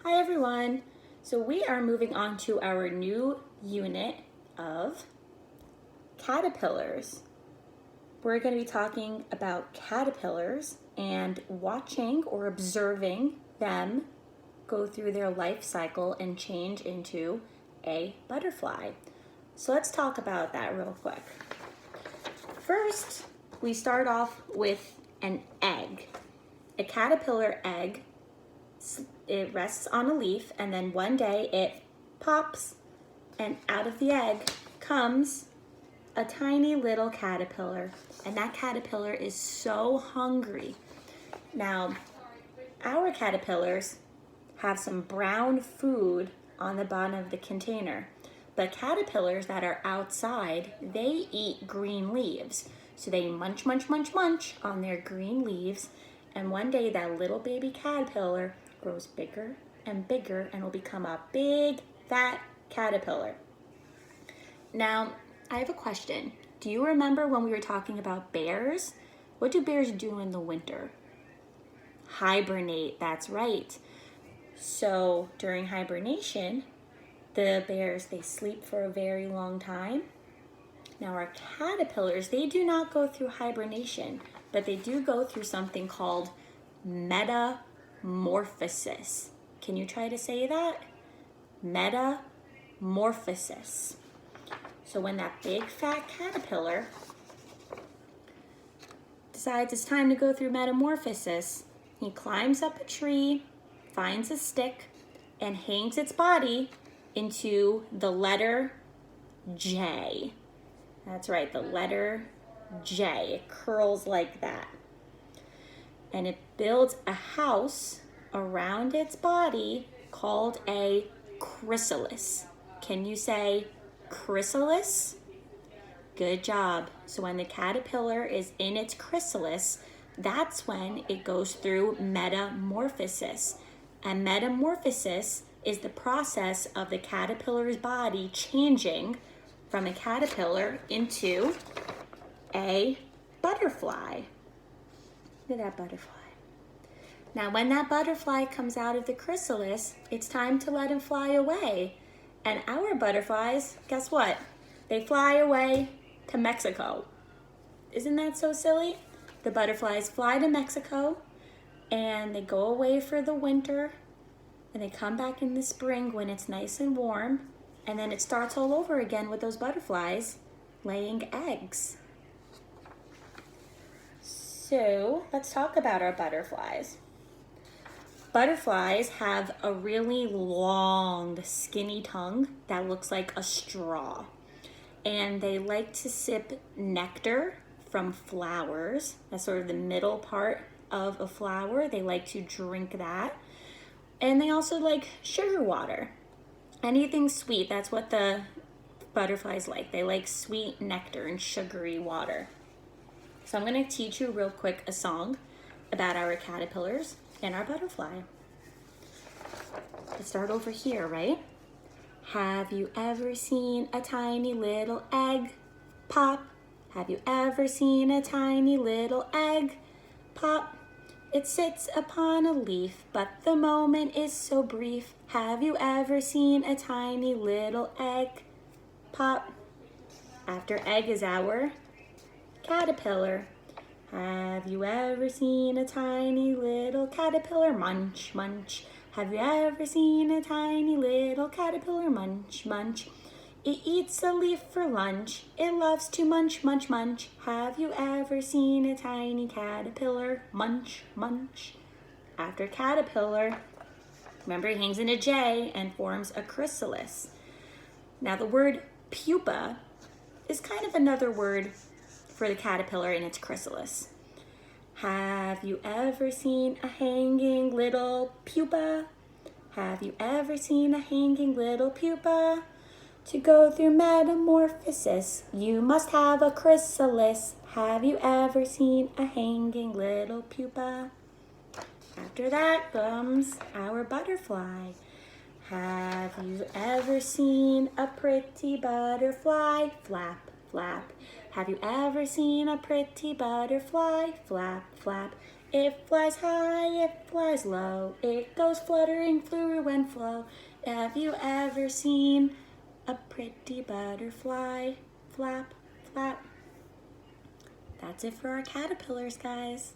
Hi everyone! So we are moving on to our new unit of caterpillars. We're going to be talking about caterpillars and watching or observing them go through their life cycle and change into a butterfly. So let's talk about that real quick. First, we start off with an egg. A caterpillar egg, it rests on a leaf, and then one day it pops, and out of the egg comes a tiny little caterpillar, and that caterpillar is so hungry. Now, our caterpillars have some brown food on the bottom of the container, but caterpillars that are outside, they eat green leaves. So they munch, munch, munch, munch on their green leaves, and one day that little baby caterpillar grows bigger and bigger and will become a big, fat caterpillar. Now, I have a question. Do you remember when we were talking about bears? What do bears do in the winter? Hibernate, that's right. So during hibernation, the bears, they sleep for a very long time. Now our caterpillars, they do not go through hibernation, but they do go through something called metamorphosis. Can you try to say that? Metamorphosis. So when that big fat caterpillar decides it's time to go through metamorphosis, he climbs up a tree, finds a stick, and hangs its body into the letter J. That's right, the letter J. It curls like that. And it builds a house around its body called a chrysalis. Can you say chrysalis? Good job. So when the caterpillar is in its chrysalis, that's when it goes through metamorphosis. And metamorphosis is the process of the caterpillar's body changing from a caterpillar into a butterfly. Look at that butterfly. Now, when that butterfly comes out of the chrysalis, it's time to let him fly away. And our butterflies, guess what? They fly away to Mexico. Isn't that so silly? The butterflies fly to Mexico, and they go away for the winter, and they come back in the spring when it's nice and warm, and then it starts all over again with those butterflies laying eggs. So let's talk about our butterflies. Butterflies have a really long, skinny tongue that looks like a straw. And they like to sip nectar from flowers. That's sort of the middle part of a flower. They like to drink that. And they also like sugar water. Anything sweet, that's what the butterflies like. They like sweet nectar and sugary water. So I'm going to teach you real quick a song about our caterpillars and our butterfly. Let's start over here, right? Have you ever seen a tiny little egg pop? Have you ever seen a tiny little egg pop? It sits upon a leaf, but the moment is so brief. Have you ever seen a tiny little egg pop? After egg is our caterpillar. Have you ever seen a tiny little caterpillar munch, munch? Have you ever seen a tiny little caterpillar munch, munch? It eats a leaf for lunch. It loves to munch, munch, munch. Have you ever seen a tiny caterpillar munch, munch? After caterpillar, remember it hangs in a J and forms a chrysalis. Now the word pupa is kind of another word for the caterpillar in its chrysalis. Have you ever seen a hanging little pupa? Have you ever seen a hanging little pupa? To go through metamorphosis, you must have a chrysalis. Have you ever seen a hanging little pupa? After that comes our butterfly. Have you ever seen a pretty butterfly? Flap, flap. Have you ever seen a pretty butterfly? Flap, flap. It flies high, it flies low, it goes fluttering through and flow. Have you ever seen a pretty butterfly? Flap, flap. That's it for our caterpillars, guys.